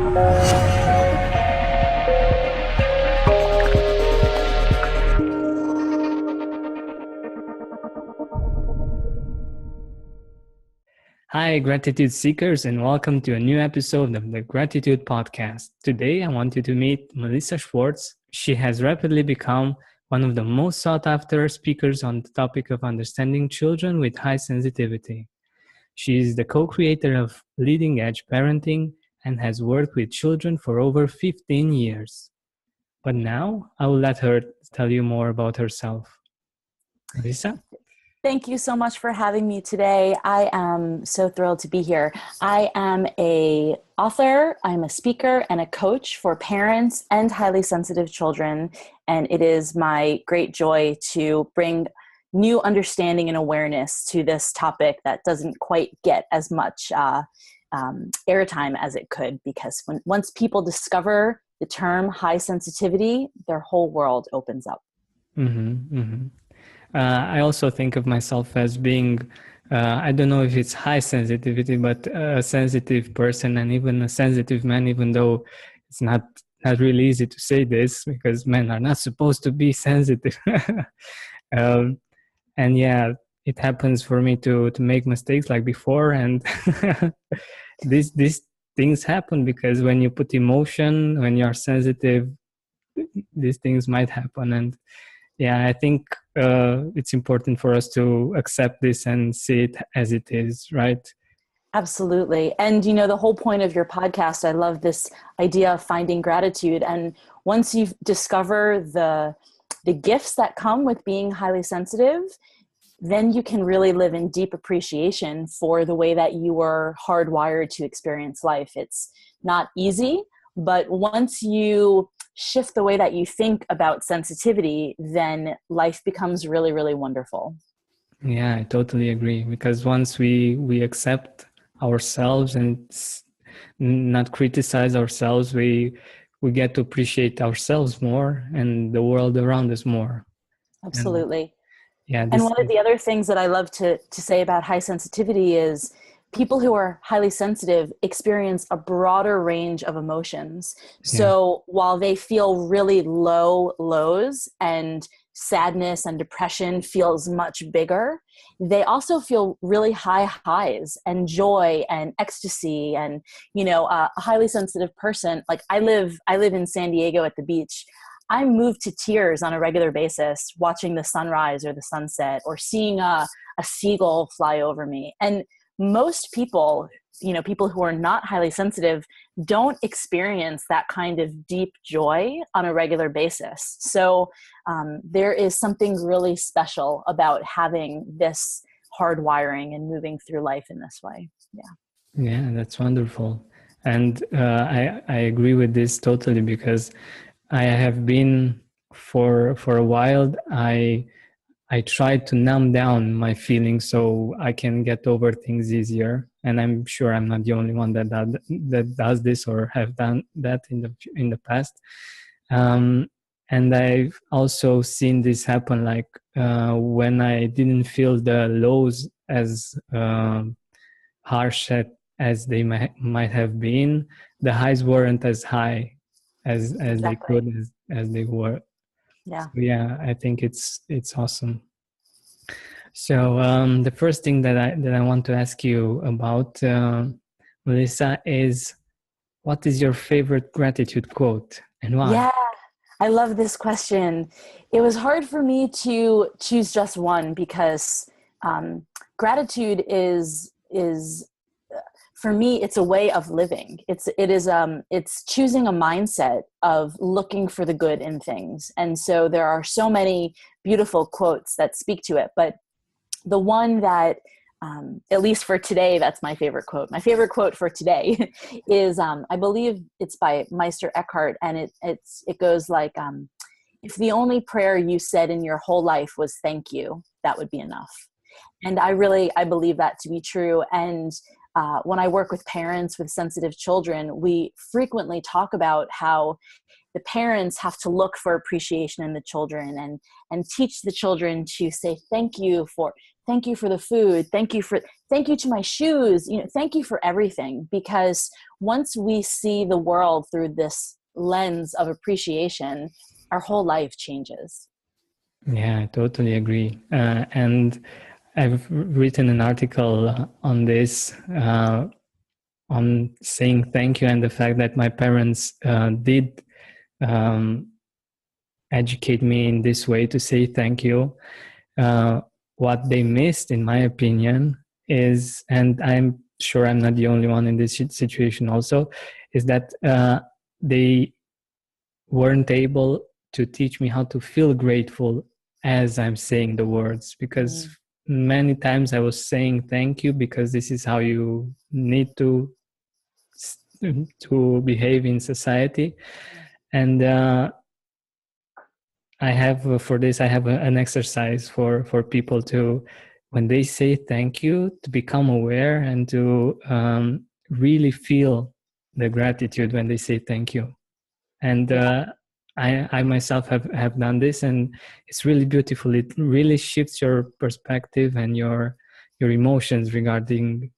Hi, gratitude seekers, and welcome to a new episode of the Gratitude Podcast. Today, I want you to meet Melissa Schwartz. She has rapidly become one of the most sought after speakers on the topic of understanding children with high sensitivity. She is the co-creator of Leading Edge Parenting and has worked with children for over 15 years. But now, I will let her tell you more about herself. Melissa? Thank you so much for having me today. I am so thrilled to be here. I am an author, I'm a speaker, and a coach for parents and highly sensitive children. And it is my great joy to bring new understanding and awareness to this topic that doesn't quite get as much airtime as it could, because once people discover the term high sensitivity, their whole world opens up. I also think of myself as being, I don't know if it's high sensitivity, but a sensitive person and even a sensitive man, even though it's not really easy to say this because men are not supposed to be sensitive. And yeah, it happens for me to make mistakes like before. And these things happen because when you put emotion, when you're sensitive, these things might happen. And yeah, I think it's important for us to accept this and see it as it is, right? Absolutely. And, you know, the whole point of your podcast, I love this idea of finding gratitude. And once you discover the gifts that come with being highly sensitive, then you can really live in deep appreciation for the way that you were hardwired to experience life. It's not easy, but once you shift the way that you think about sensitivity, then life becomes really, really wonderful. Yeah, I totally agree. Because once we accept ourselves and not criticize ourselves, we get to appreciate ourselves more and the world around us more. Absolutely. And one of the other things that I love to say about high sensitivity is people who are highly sensitive experience a broader range of emotions. So while they feel really low lows and sadness and depression feels much bigger, they also feel really high highs and joy and ecstasy. And, you know, a highly sensitive person, like I live in San Diego at the beach. I'm moved to tears on a regular basis watching the sunrise or the sunset or seeing a seagull fly over me. And most people, you know, people who are not highly sensitive don't experience that kind of deep joy on a regular basis. So there is something really special about having this hardwiring and moving through life in this way. Yeah, that's wonderful. And I agree with this totally, because I have been for a while, I try to numb down my feelings so I can get over things easier. And I'm sure I'm not the only one that does this or have done that in the past. And I've also seen this happen, like when I didn't feel the lows as harsh as they might have been, the highs weren't as high as they could, as they were. Yeah. So yeah, I think it's awesome. So the first thing that I want to ask you about, Melissa, is what is your favorite gratitude quote and why? Yeah, I love this question. It was hard for me to choose just one because gratitude is for me, it's a way of living. It's choosing a mindset of looking for the good in things. And so there are so many beautiful quotes that speak to it. But the one that, at least for today, that's my favorite quote. My favorite quote for today is, I believe it's by Meister Eckhart. And it goes like, if the only prayer you said in your whole life was thank you, that would be enough. And I believe that to be true. And when I work with parents with sensitive children, we frequently talk about how the parents have to look for appreciation in the children and teach the children to say thank you thank you for the food. Thank you to my shoes. Thank you for everything. Because once we see the world through this lens of appreciation, our whole life changes. Yeah, I totally agree. And I've written an article on this, on saying thank you, and the fact that my parents did um, educate me in this way to say thank you. What they missed, in my opinion, is, and I'm sure I'm not the only one in this situation also, is that they weren't able to teach me how to feel grateful as I'm saying the words, because many times I was saying thank you because this is how you need to behave in society. And I have for this, I have an exercise for people to, when they say thank you, to become aware and to really feel the gratitude when they say thank you. And I myself have done this, and it's really beautiful. It really shifts your perspective and your emotions regarding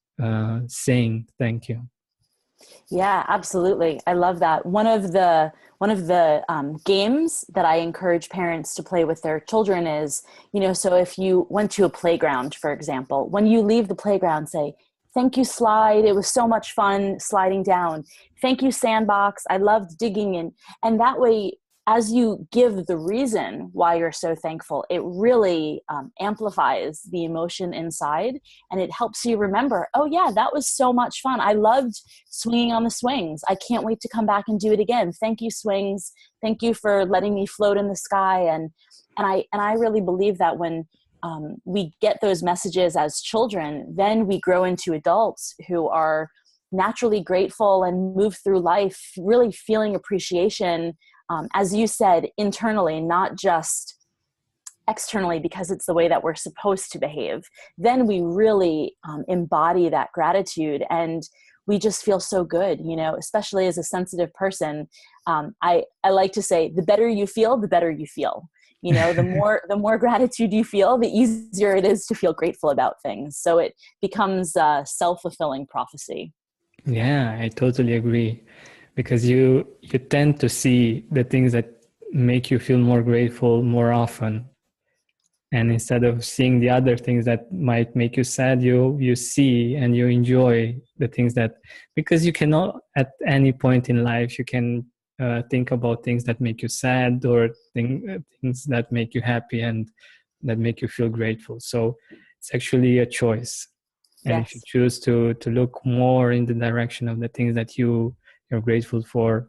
saying thank you. Yeah, absolutely. I love that. One of the games that I encourage parents to play with their children is, so if you went to a playground, for example, when you leave the playground, say, thank you, slide. It was so much fun sliding down. Thank you, sandbox. I loved digging in. And that way, as you give the reason why you're so thankful, it really amplifies the emotion inside, and it helps you remember, oh yeah, that was so much fun. I loved swinging on the swings. I can't wait to come back and do it again. Thank you, swings. Thank you for letting me float in the sky. And I really believe that when we get those messages as children, then we grow into adults who are naturally grateful and move through life really feeling appreciation, as you said, internally, not just externally, because it's the way that we're supposed to behave. Then we really embody that gratitude, and we just feel so good, especially as a sensitive person. I like to say, the better you feel, the better you feel. The more gratitude you feel, the easier it is to feel grateful about things. So it becomes a self-fulfilling prophecy. Yeah, I totally agree, because you tend to see the things that make you feel more grateful more often, and instead of seeing the other things that might make you sad, you see and you enjoy the things that, because you cannot, at any point in life, you can think about things that make you sad, or things that make you happy and that make you feel grateful. So it's actually a choice. And if you Yes. choose to look more in the direction of the things that you're grateful for,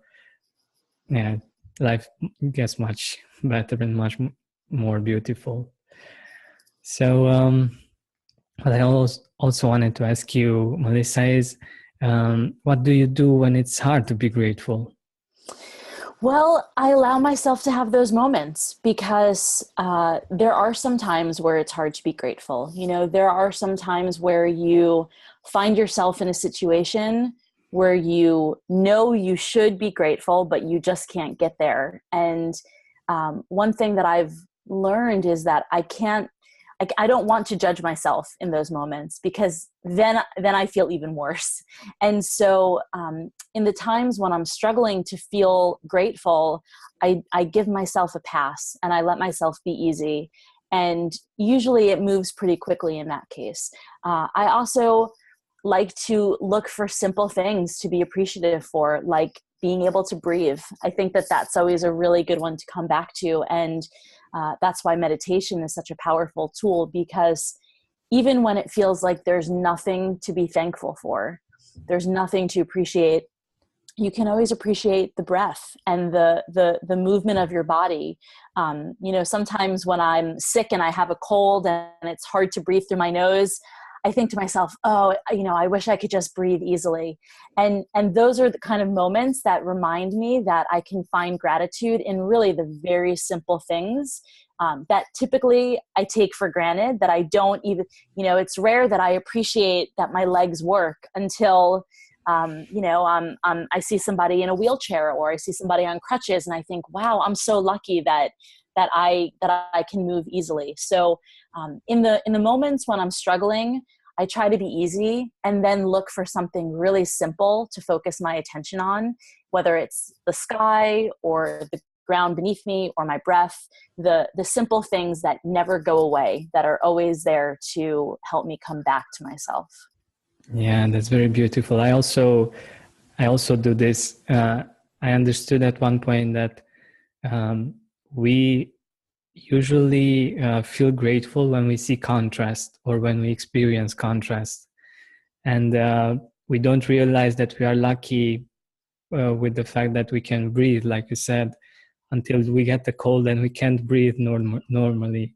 yeah, life gets much better and much more beautiful. So what I also wanted to ask you, Melissa, is what do you do when it's hard to be grateful? Well, I allow myself to have those moments, because there are some times where it's hard to be grateful. There are some times where you find yourself in a situation where you should be grateful, but you just can't get there. And one thing that I've learned is that I don't want to judge myself in those moments, because then I feel even worse. And so in the times when I'm struggling to feel grateful, I give myself a pass and I let myself be easy. And usually it moves pretty quickly in that case. I also like to look for simple things to be appreciative for, like being able to breathe. I think that that's always a really good one to come back to. And that's why meditation is such a powerful tool, because even when it feels like there's nothing to be thankful for, there's nothing to appreciate, you can always appreciate the breath and the movement of your body. Sometimes when I'm sick and I have a cold and it's hard to breathe through my nose, I think to myself, I wish I could just breathe easily. And those are the kind of moments that remind me that I can find gratitude in really the very simple things that typically I take for granted, that I don't even, it's rare that I appreciate that my legs work until, I see somebody in a wheelchair, or I see somebody on crutches, and I think, wow, I'm so lucky that that I can move easily. So in the moments when I'm struggling, I try to be easy and then look for something really simple to focus my attention on, whether it's the sky or the ground beneath me or my breath, the simple things that never go away, that are always there to help me come back to myself. Yeah, that's very beautiful. I also do this. I understood at one point that we usually feel grateful when we see contrast or when we experience contrast. And we don't realize that we are lucky with the fact that we can breathe, like you said, until we get the cold and we can't breathe normally.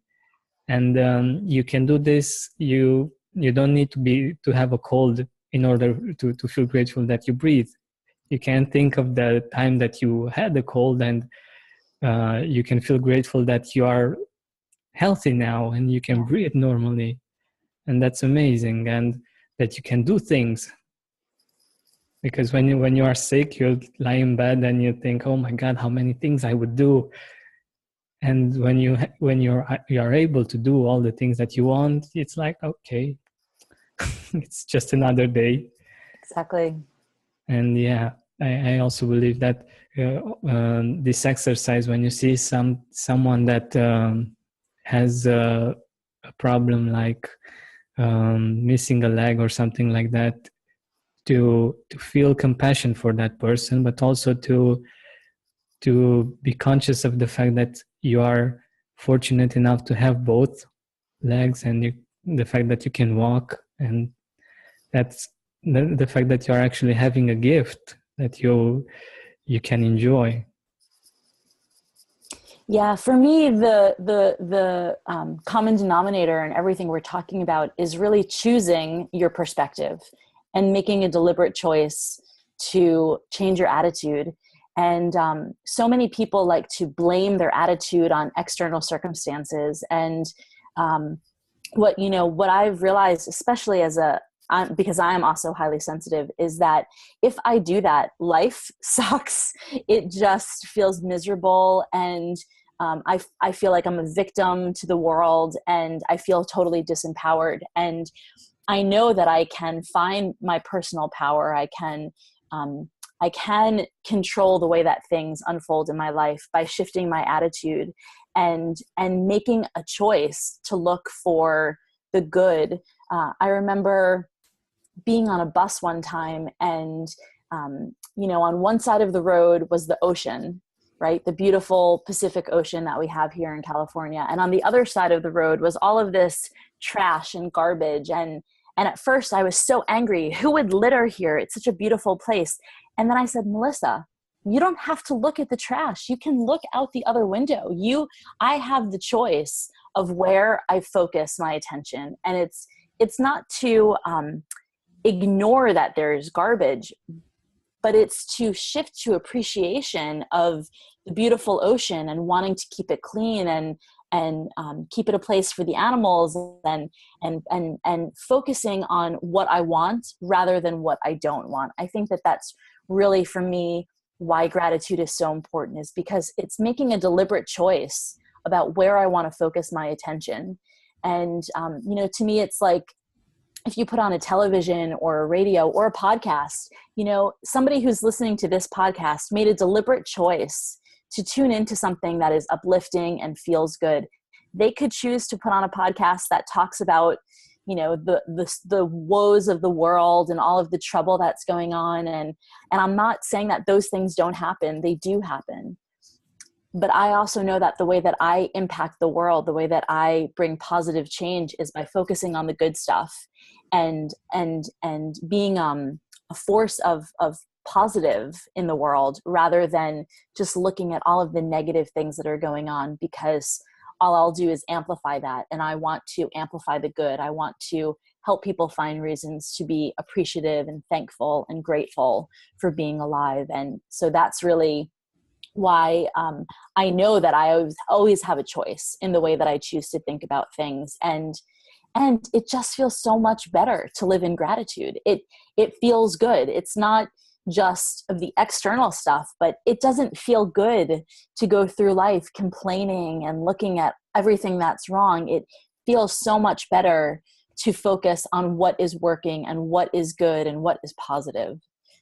And you can do this. You don't need to have a cold in order to feel grateful that you breathe. You can think of the time that you had the cold, and you can feel grateful that you are healthy now and you can breathe normally. And that's amazing. And that you can do things. Because when you are sick, you lie in bed and you think, oh my God, how many things I would do. And when you are able to do all the things that you want, it's like, okay, it's just another day. Exactly. And yeah, I also believe that this exercise, when you see someone that has a problem like missing a leg or something like that, to feel compassion for that person, but also to be conscious of the fact that you are fortunate enough to have both legs, and the fact that you can walk, and that's the fact that you're actually having a gift that you can enjoy. Yeah, for me, the common denominator in everything we're talking about is really choosing your perspective and making a deliberate choice to change your attitude. And so many people like to blame their attitude on external circumstances. And what I've realized, especially because I am also highly sensitive, is that if I do that, life sucks. It just feels miserable, and I feel like I'm a victim to the world, and I feel totally disempowered. And I know that I can find my personal power. I can control the way that things unfold in my life by shifting my attitude and making a choice to look for the good. I remember being on a bus one time, and on one side of the road was the ocean, right? The beautiful Pacific Ocean that we have here in California. And on the other side of the road was all of this trash and garbage. And at first I was so angry. Who would litter here? It's such a beautiful place. And then I said, Melissa, you don't have to look at the trash. You can look out the other window. I have the choice of where I focus my attention. And it's not to ignore that there's garbage, but it's to shift to appreciation of the beautiful ocean and wanting to keep it clean and keep it a place for the animals, and focusing on what I want rather than what I don't want. I think that that's really, for me, why gratitude is so important, is because it's making a deliberate choice about where I want to focus my attention. And to me, it's like, if you put on a television or a radio or a podcast, somebody who's listening to this podcast made a deliberate choice to tune into something that is uplifting and feels good. They could choose to put on a podcast that talks about, the woes of the world and all of the trouble that's going on. And I'm not saying that those things don't happen. They do happen. But I also know that the way that I impact the world, the way that I bring positive change, is by focusing on the good stuff and being a force of positive in the world, rather than just looking at all of the negative things that are going on, because all I'll do is amplify that. And I want to amplify the good. I want to help people find reasons to be appreciative and thankful and grateful for being alive. And so that's really why I know that I always have a choice in the way that I choose to think about things. And it just feels so much better to live in gratitude. It feels good. It's not, just of the external stuff, but it doesn't feel good to go through life complaining and looking at everything that's wrong. It feels so much better to focus on what is working and what is good and what is positive.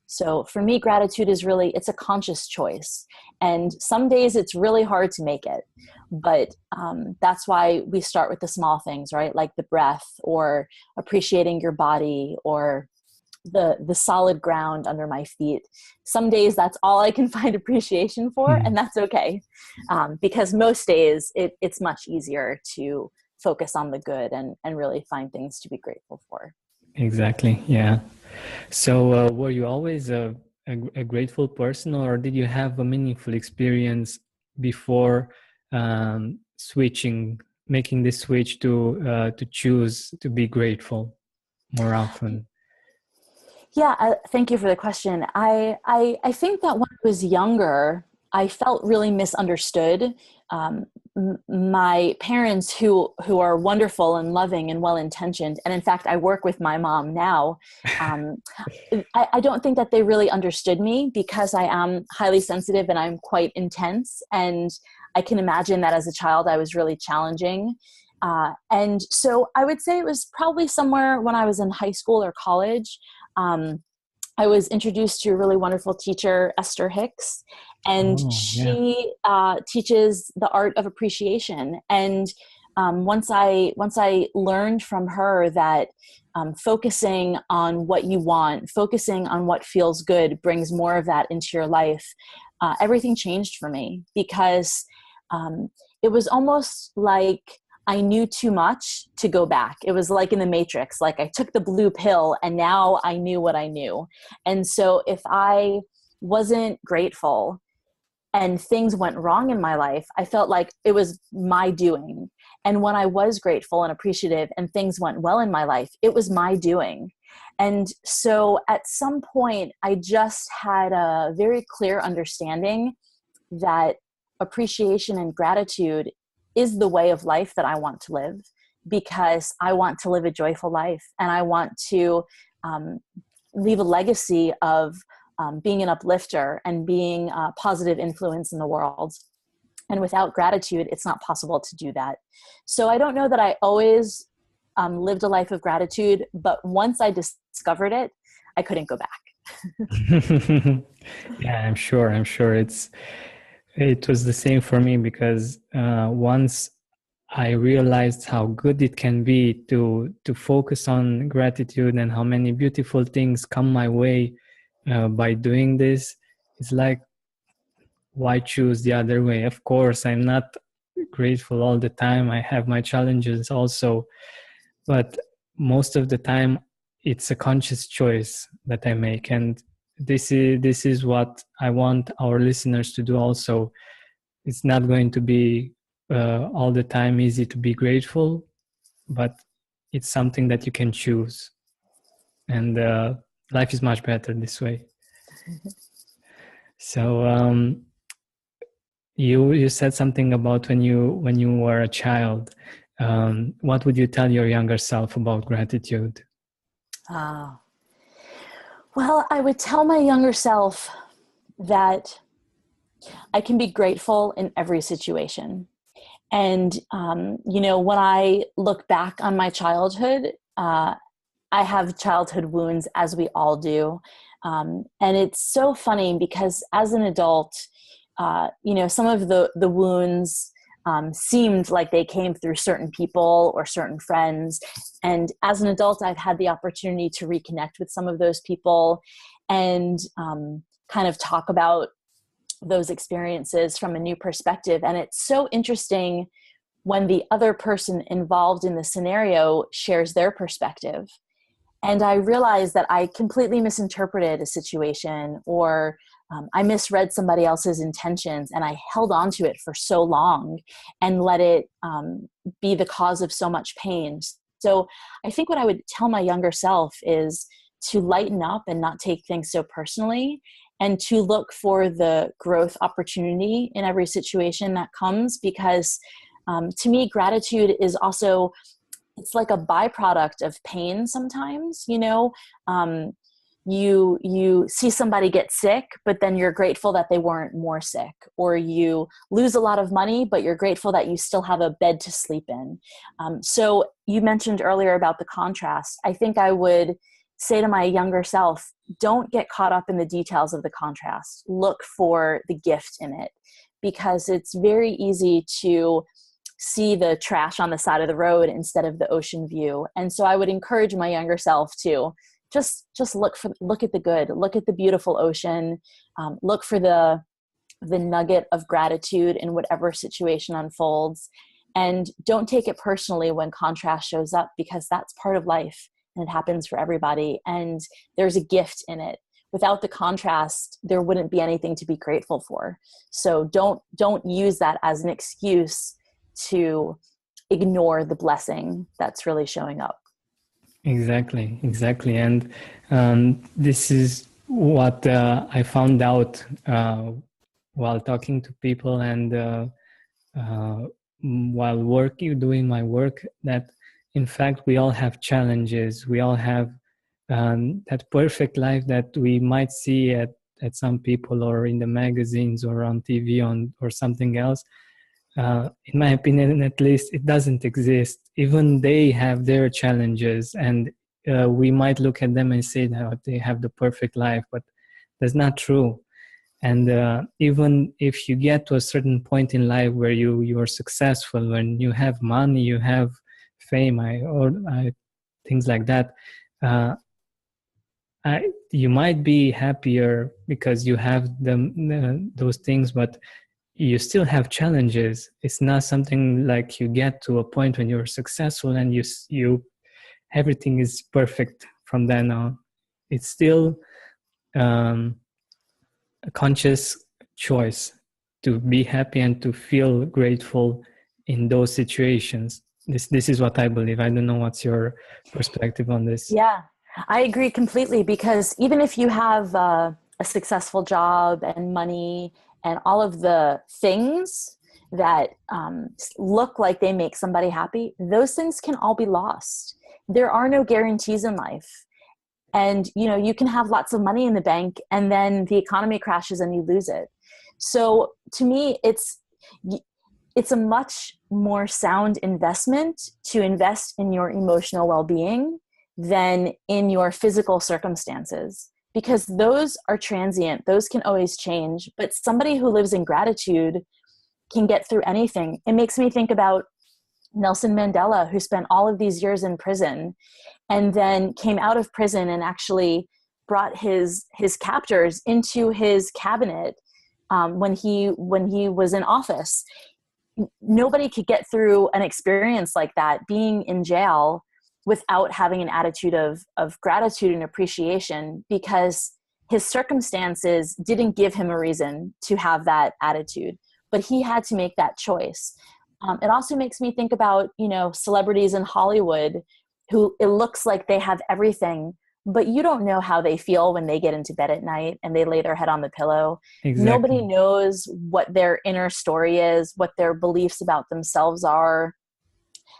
So for me, gratitude is really, it's a conscious choice. And some days it's really hard to make it. But that's why we start with the small things, right? Like the breath, or appreciating your body, or the solid ground under my feet. Some days that's all I can find appreciation for, and that's okay. Because most days it's much easier to focus on the good and really find things to be grateful for. Exactly. Yeah. So were you always a grateful person, or did you have a meaningful experience before making the switch to choose to be grateful more often? Yeah, thank you for the question. I think that when I was younger, I felt really misunderstood. My parents, who are wonderful and loving and well-intentioned, and in fact, I work with my mom now. I don't think that they really understood me, because I am highly sensitive and I'm quite intense. And I can imagine that as a child, I was really challenging. And so I would say it was probably somewhere when I was in high school or college. I was introduced to a really wonderful teacher, Esther Hicks, and she teaches the art of appreciation. And once I learned from her that focusing on what you want, focusing on what feels good, brings more of that into your life, everything changed for me, because it was almost like I knew too much to go back. It was like in the Matrix, like I took the blue pill and now I knew what I knew. And so if I wasn't grateful and things went wrong in my life, I felt like it was my doing. And when I was grateful and appreciative and things went well in my life, it was my doing. And so at some point, I just had a very clear understanding that appreciation and gratitude is the way of life that I want to live, because I want to live a joyful life, and I want to leave a legacy of being an uplifter and being a positive influence in the world. And without gratitude, it's not possible to do that. So I don't know that I always lived a life of gratitude, but once I discovered it, I couldn't go back. Yeah, I'm sure. It was the same for me, because once I realized how good it can be to focus on gratitude and how many beautiful things come my way by doing this, it's like, why choose the other way? Of course, I'm not grateful all the time. I have my challenges also, but most of the time it's a conscious choice that I make. And this is what I want our listeners to do also. It's not going to be all the time easy to be grateful, but it's something that you can choose. And life is much better this way. So you said something about when you were a child. What would you tell your younger self about gratitude? Well, I would tell my younger self that I can be grateful in every situation. And, when I look back on my childhood, I have childhood wounds, as we all do. And it's so funny, because as an adult, some of the wounds seemed like they came through certain people or certain friends. And as an adult, I've had the opportunity to reconnect with some of those people and kind of talk about those experiences from a new perspective. And it's so interesting when the other person involved in the scenario shares their perspective. And I realized that I completely misinterpreted a situation, or I misread somebody else's intentions, and I held on to it for so long and let it be the cause of so much pain. So I think what I would tell my younger self is to lighten up and not take things so personally, and to look for the growth opportunity in every situation that comes. Because to me, gratitude is also, it's like a byproduct of pain sometimes. you see somebody get sick, but then you're grateful that they weren't more sick, or you lose a lot of money, but you're grateful that you still have a bed to sleep in. So you mentioned earlier about the contrast. I think I would say to my younger self, don't get caught up in the details of the contrast. Look for the gift in it, because it's very easy to see the trash on the side of the road instead of the ocean view. And so I would encourage my younger self to just look at the good, look at the beautiful ocean, look for the nugget of gratitude in whatever situation unfolds, and don't take it personally when contrast shows up, because that's part of life and it happens for everybody, and there's a gift in it. Without the contrast, there wouldn't be anything to be grateful for. So don't use that as an excuse to ignore the blessing that's really showing up. Exactly. And this is what I found out while talking to people and while doing my work, that in fact we all have challenges. We all have that perfect life that we might see at some people, or in the magazines, or on TV, or something else. In my opinion, at least, it doesn't exist. Even they have their challenges, and we might look at them and say that they have the perfect life, but that's not true. And even if you get to a certain point in life where you are successful, when you have money, you have fame, things like that, you might be happier because you have those things, but you still have challenges. It's not something like you get to a point when you're successful and you everything is perfect from then on. It's still a conscious choice to be happy and to feel grateful in those situations. This is what I believe. I don't know what's your perspective on this. Yeah, I agree completely, because even if you have a successful job and money and all of the things that look like they make somebody happy, those things can all be lost. There are no guarantees in life. And, you can have lots of money in the bank and then the economy crashes and you lose it. So to me, it's a much more sound investment to invest in your emotional well-being than in your physical circumstances, because those are transient. Those can always change. But somebody who lives in gratitude can get through anything. It makes me think about Nelson Mandela, who spent all of these years in prison and then came out of prison and actually brought his captors into his cabinet when he was in office. Nobody could get through an experience like that, being in jail, without having an attitude of gratitude and appreciation, because his circumstances didn't give him a reason to have that attitude, but he had to make that choice. It also makes me think about, celebrities in Hollywood who it looks like they have everything, but you don't know how they feel when they get into bed at night and they lay their head on the pillow. Exactly. Nobody knows what their inner story is, what their beliefs about themselves are,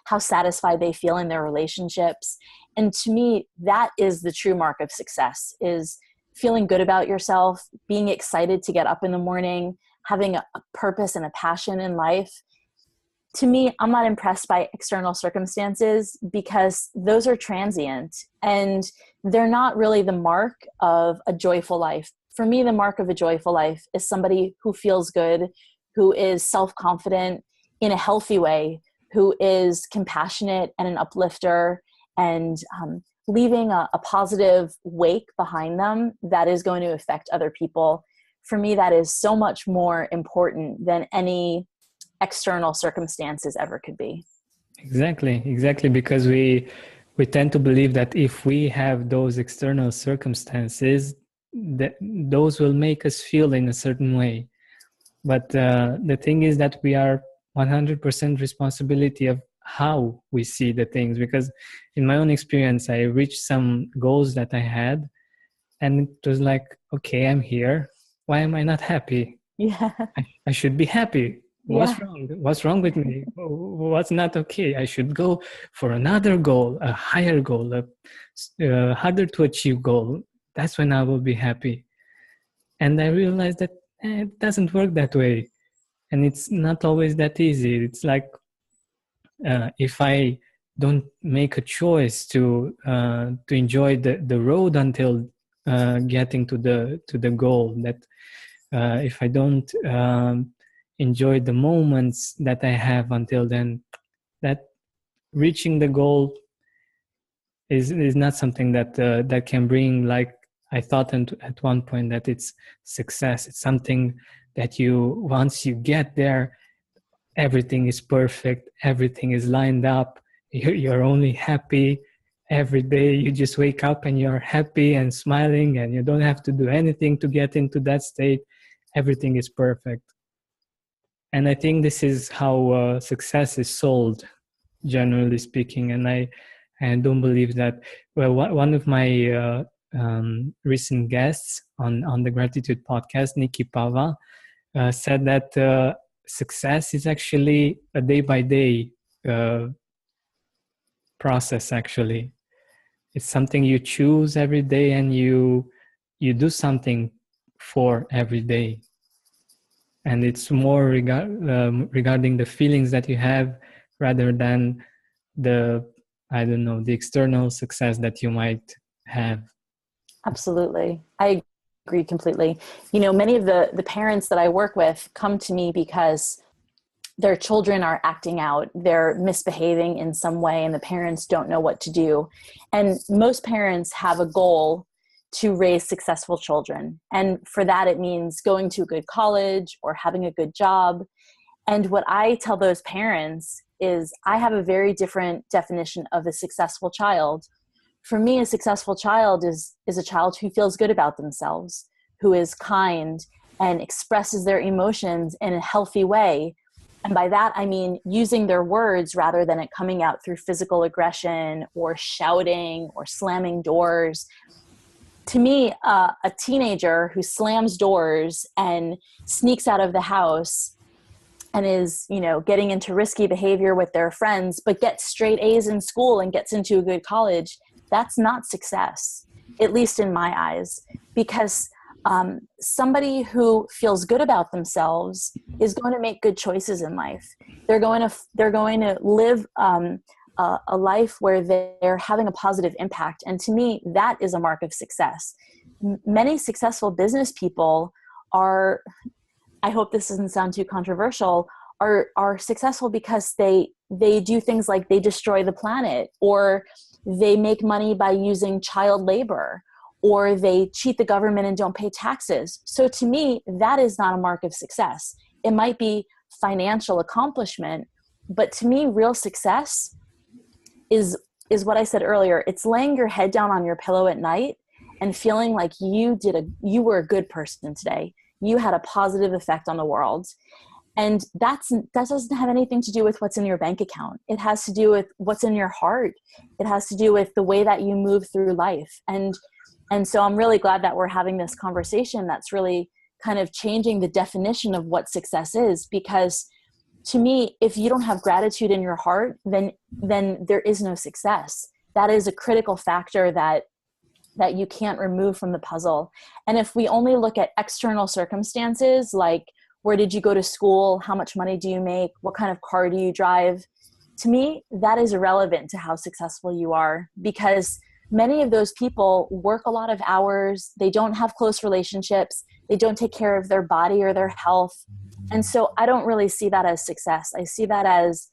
how satisfied they feel in their relationships. And to me, that is the true mark of success, is feeling good about yourself, being excited to get up in the morning, having a purpose and a passion in life. To me, I'm not impressed by external circumstances, because those are transient and they're not really the mark of a joyful life. For me, the mark of a joyful life is somebody who feels good, who is self-confident in a healthy way, who is compassionate and an uplifter, and leaving a positive wake behind them that is going to affect other people. For me, that is so much more important than any external circumstances ever could be. Exactly, because we tend to believe that if we have those external circumstances, that those will make us feel in a certain way. But the thing is that we are 100% responsibility of how we see the things, because in my own experience, I reached some goals that I had, and it was like, okay, I'm here. Why am I not happy? Yeah. I should be happy. What's Yeah. wrong? What's wrong with me? What's not okay? I should go for another goal, a higher goal, a harder to achieve goal. that's when I will be happy. And I realized that it doesn't work that way. And it's not always that easy. It's like if I don't make a choice to enjoy the road until getting to the goal, that if I don't enjoy the moments that I have until then, that reaching the goal is not something that can bring, like I thought at one point, that it's success. It's something that once you get there, everything is perfect, everything is lined up, you're only happy every day. You just wake up and you're happy and smiling, and you don't have to do anything to get into that state. Everything is perfect. And I think this is how success is sold, generally speaking. And I don't believe that. Well, one of my recent guests on the Gratitude podcast, Nikki Pava, said that success is actually a day-by-day process. Actually, it's something you choose every day, and you do something for every day. And it's more regarding the feelings that you have, rather than the external success that you might have. Absolutely. I agree completely. Many of the parents that I work with come to me because their children are acting out, they're misbehaving in some way, and the parents don't know what to do. And most parents have a goal to raise successful children. And for that, it means going to a good college or having a good job. And what I tell those parents is I have a very different definition of a successful child. For me, a successful child is a child who feels good about themselves, who is kind and expresses their emotions in a healthy way. And by that, I mean using their words rather than it coming out through physical aggression or shouting or slamming doors. To me, a teenager who slams doors and sneaks out of the house and is, getting into risky behavior with their friends, but gets straight A's in school and gets into a good college, that's not success, at least in my eyes, because somebody who feels good about themselves is going to make good choices in life. They're going to live a life where they're having a positive impact. And to me, that is a mark of success. Many successful business people are, I hope this doesn't sound too controversial, are successful because they do things like they destroy the planet, or they make money by using child labor, or they cheat the government and don't pay taxes. So to me, that is not a mark of success. It might be financial accomplishment, but to me, real success is what I said earlier. It's laying your head down on your pillow at night and feeling like you were a good person today. You had a positive effect on the world. And that doesn't have anything to do with what's in your bank account. It has to do with what's in your heart. It has to do with the way that you move through life. And so I'm really glad that we're having this conversation that's really kind of changing the definition of what success is, because to me, if you don't have gratitude in your heart, then there is no success. That is a critical factor that you can't remove from the puzzle. And if we only look at external circumstances, like where did you go to school, how much money do you make, what kind of car do you drive, to me, that is irrelevant to how successful you are, because many of those people work a lot of hours, they don't have close relationships, they don't take care of their body or their health. And so I don't really see that as success. I see that as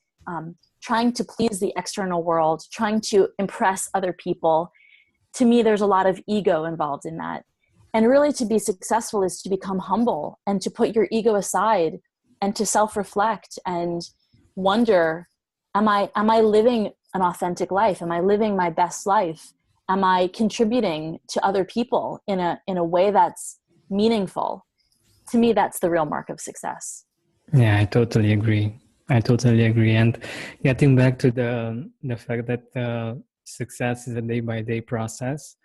trying to please the external world, trying to impress other people. To me, there's a lot of ego involved in that. And really, to be successful is to become humble and to put your ego aside and to self-reflect and wonder, am I living an authentic life? Am I living my best life? Am I contributing to other people in a way that's meaningful? To me, that's the real mark of success. Yeah, I totally agree. And getting back to the fact that success is a day-by-day process,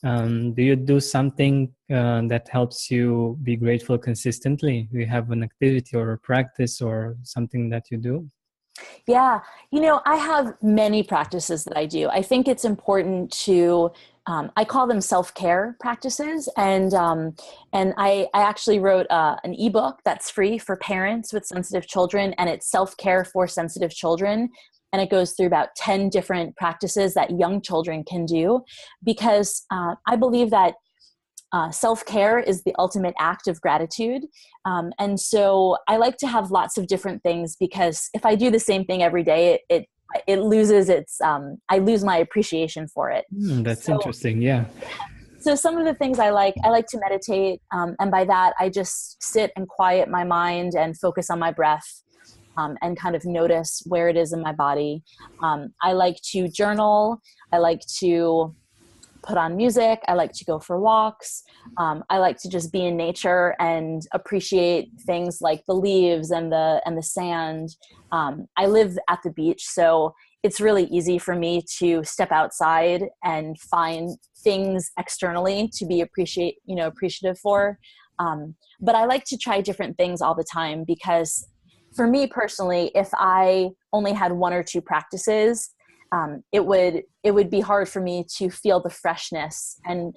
do you do something that helps you be grateful consistently? Do you have an activity or a practice or something that you do? Yeah. I have many practices that I do. I think it's important to I call them self-care practices. And I actually wrote an ebook that's free for parents with sensitive children, and it's self-care for sensitive children. And it goes through about 10 different practices that young children can do, because I believe that self-care is the ultimate act of gratitude. And so I like to have lots of different things, because if I do the same thing every day, it loses its, I lose my appreciation for it. That's interesting. Yeah. So some of the things I like to meditate. And by that, I just sit and quiet my mind and focus on my breath, and kind of notice where it is in my body. I like to journal. I like to put on music. I like to go for walks. I like to just be in nature and appreciate things like the leaves and the sand. I live at the beach, so it's really easy for me to step outside and find things externally to be appreciative for. But I like to try different things all the time, because for me personally, if I only had one or two practices, it would be hard for me to feel the freshness. And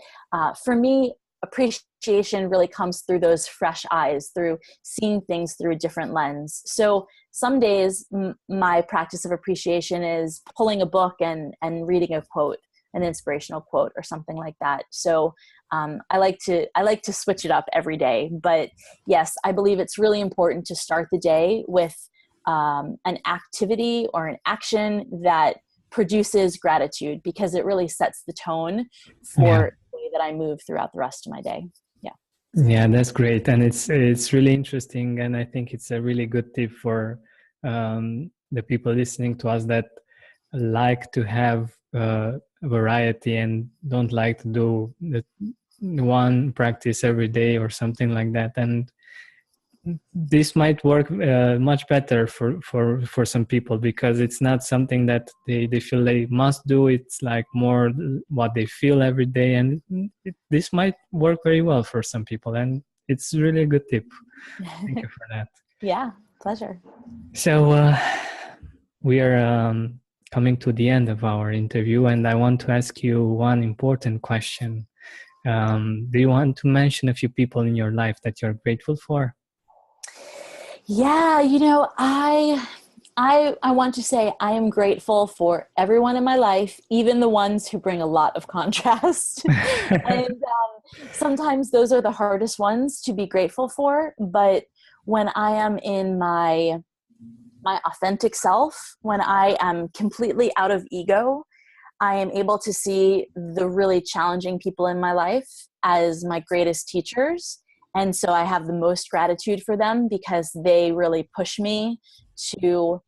for me, appreciation really comes through those fresh eyes, through seeing things through a different lens. So some days my practice of appreciation is pulling a book and reading a quote, an inspirational quote or something like that. So I like to switch it up every day. But yes, I believe it's really important to start the day with an activity or an action that produces gratitude, because it really sets the tone for the way that I move throughout the rest of my day. Yeah, that's great. And it's really interesting. And I think it's a really good tip for the people listening to us that like to have variety and don't like to do the one practice every day or something like that. And this might work much better for some people, because it's not something that they feel they must do. It's like more what they feel every day, and this might work very well for some people, and it's really a good tip. Thank you for that. Yeah, pleasure. So we are coming to the end of our interview, and I want to ask you one important question. Do you want to mention a few people in your life that you're grateful for? Yeah, I want to say I am grateful for everyone in my life, even the ones who bring a lot of contrast. And sometimes those are the hardest ones to be grateful for. But when I am in my authentic self, when I am completely out of ego, I am able to see the really challenging people in my life as my greatest teachers. And so I have the most gratitude for them, because they really push me to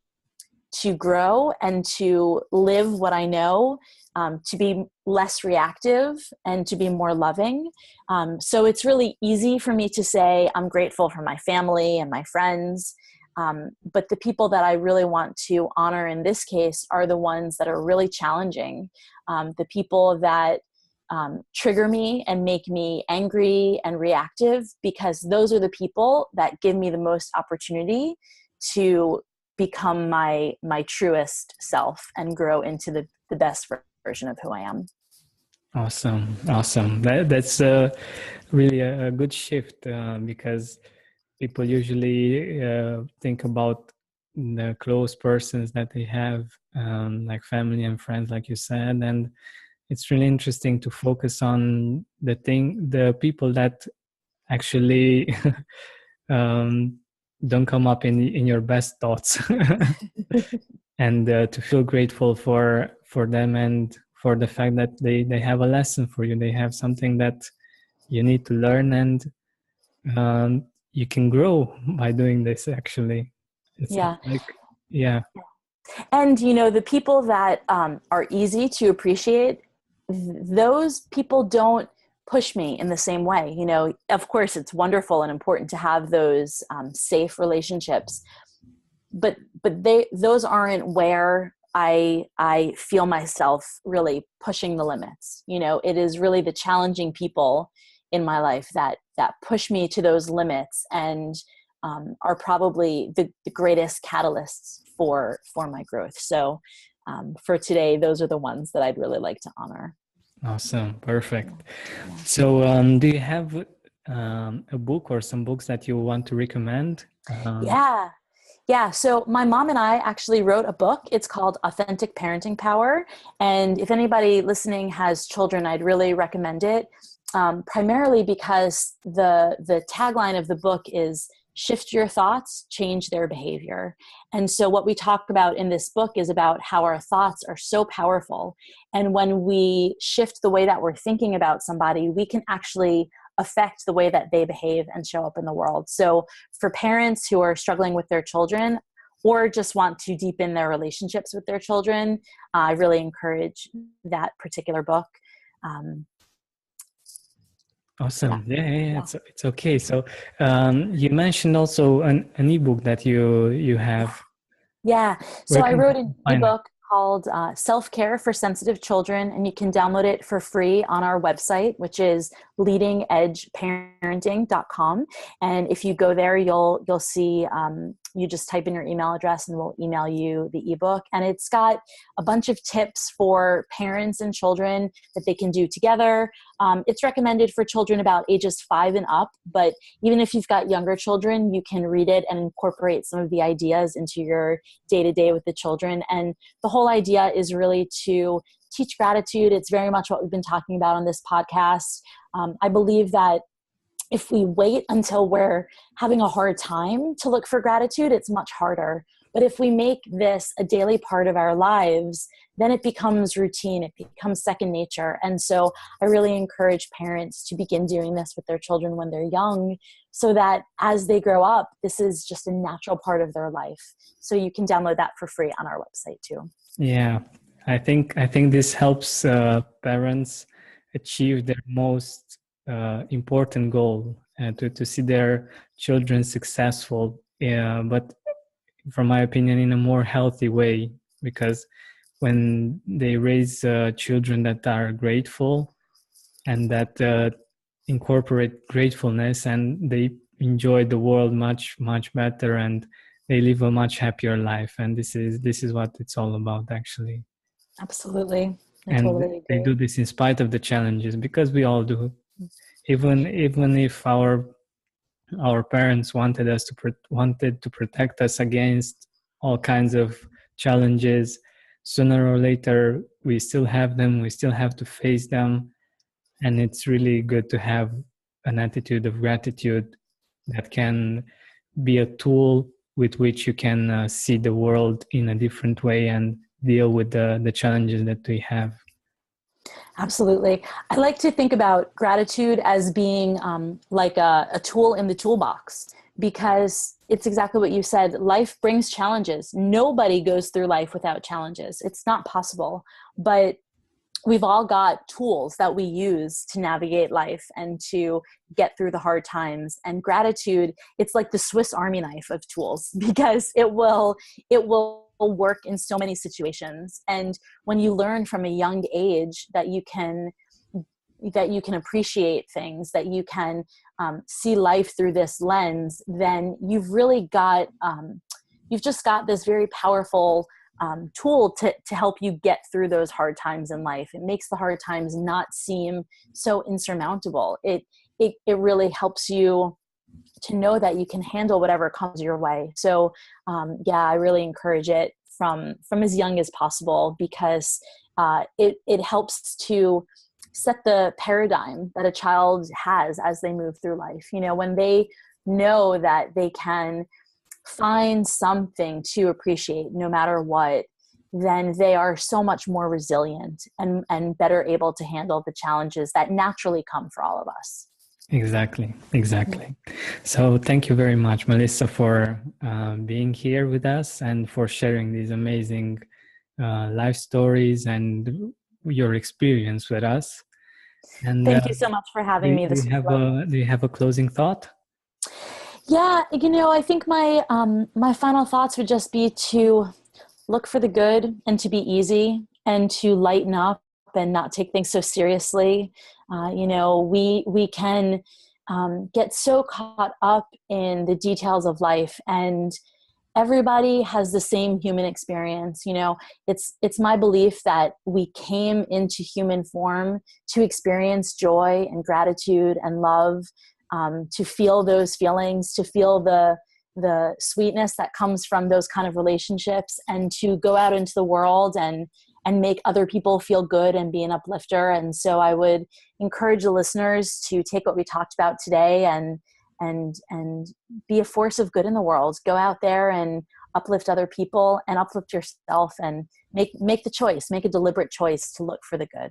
grow and to live what I know, to be less reactive and to be more loving. So it's really easy for me to say I'm grateful for my family and my friends. But the people that I really want to honor in this case are the ones that are really challenging, the people that trigger me and make me angry and reactive, because those are the people that give me the most opportunity to become my truest self and grow into the best version of who I am. Awesome. That's really a good shift, because people usually think about the close persons that they have, like family and friends, like you said, and it's really interesting to focus on the people that actually don't come up in your best thoughts, and to feel grateful for them, and for the fact that they have a lesson for you. They have something that you need to learn, and you can grow by doing this. Actually, it's like, yeah. And the people that are easy to appreciate, those people don't push me in the same way. Of course, it's wonderful and important to have those safe relationships, but those aren't where I feel myself really pushing the limits. It is really the challenging people in my life that push me to those limits, and are probably the greatest catalysts for my growth. So for today, those are the ones that I'd really like to honor. Awesome. Perfect. Yeah. So, do you have a book or some books that you want to recommend? Yeah. Yeah. So my mom and I actually wrote a book. It's called Authentic Parenting Power. And if anybody listening has children, I'd really recommend it. Primarily because the tagline of the book is shift your thoughts, change their behavior. And so what we talk about in this book is about how our thoughts are so powerful. And when we shift the way that we're thinking about somebody, we can actually affect the way that they behave and show up in the world. So for parents who are struggling with their children or just want to deepen their relationships with their children, I really encourage that particular book. Um, yeah, Awesome. Yeah, yeah. it's okay. So, you mentioned also an ebook that you have. Yeah. So Where I can wrote people an find it? ebook called Self-Care for Sensitive Children, and you can download it for free on our website, which is leadingedgeparenting.com. And if you go there, you'll see, you just type in your email address and we'll email you the ebook. And it's got a bunch of tips for parents and children that they can do together. It's recommended for children about ages 5 and up, but even if you've got younger children, you can read it and incorporate some of the ideas into your day-to-day with the children. And the whole idea is really to teach gratitude. It's very much what we've been talking about on this podcast. I believe that if we wait until we're having a hard time to look for gratitude, it's much harder. But if we make this a daily part of our lives, then it becomes routine. It becomes second nature. And so I really encourage parents to begin doing this with their children when they're young, so that as they grow up, this is just a natural part of their life. So you can download that for free on our website too. Yeah, I think this helps parents achieve their most important goal, to see their children successful. Yeah, but from my opinion, in a more healthy way, because when they raise children that are grateful and that incorporate gratefulness, and they enjoy the world much better, and they live a much happier life. And this is what it's all about, actually. Absolutely. I And totally they agree. do this in spite of the challenges, because we all do. Even if our parents wanted to protect us against all kinds of challenges, sooner or later we still have them. We still have to face them. And it's really good to have an attitude of gratitude that can be a tool with which you can see the world in a different way and deal with the challenges that we have. Absolutely. I like to think about gratitude as being like a tool in the toolbox, because it's exactly what you said. Life brings challenges. Nobody goes through life without challenges. It's not possible. But we've all got tools that we use to navigate life and to get through the hard times. And gratitude, it's like the Swiss Army knife of tools, because it will work in so many situations. And when you learn from a young age that you can appreciate things, that you can see life through this lens, then you've just got this very powerful tool to help you get through those hard times in life. It makes the hard times not seem so insurmountable. It really helps you to know that you can handle whatever comes your way. So yeah, I really encourage it from as young as possible, because it helps to set the paradigm that a child has as they move through life. When they know that they can find something to appreciate no matter what, then they are so much more resilient and better able to handle the challenges that naturally come for all of us. Exactly. So thank you very much, Melissa, for being here with us and for sharing these amazing life stories and your experience with us. And Thank you so much for having me. do This you was have lovely. a closing thought? Yeah, I think my final thoughts would just be to look for the good and to be easy and to lighten up and not take things so seriously. We can get so caught up in the details of life, and everybody has the same human experience. You know, it's my belief that we came into human form to experience joy and gratitude and love, to feel those feelings, to feel the sweetness that comes from those kind of relationships, and to go out into the world and make other people feel good and be an uplifter. And so I would encourage the listeners to take what we talked about today and be a force of good in the world. Go out there and uplift other people and uplift yourself, and make the choice, make a deliberate choice to look for the good.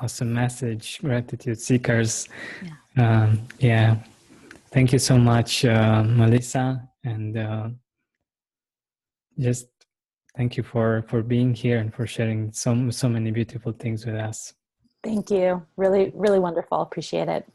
Awesome message, gratitude seekers. Yeah. Yeah. Thank you so much, Melissa, and just thank you for being here and for sharing so many beautiful things with us. Thank you. Really, really wonderful. Appreciate it.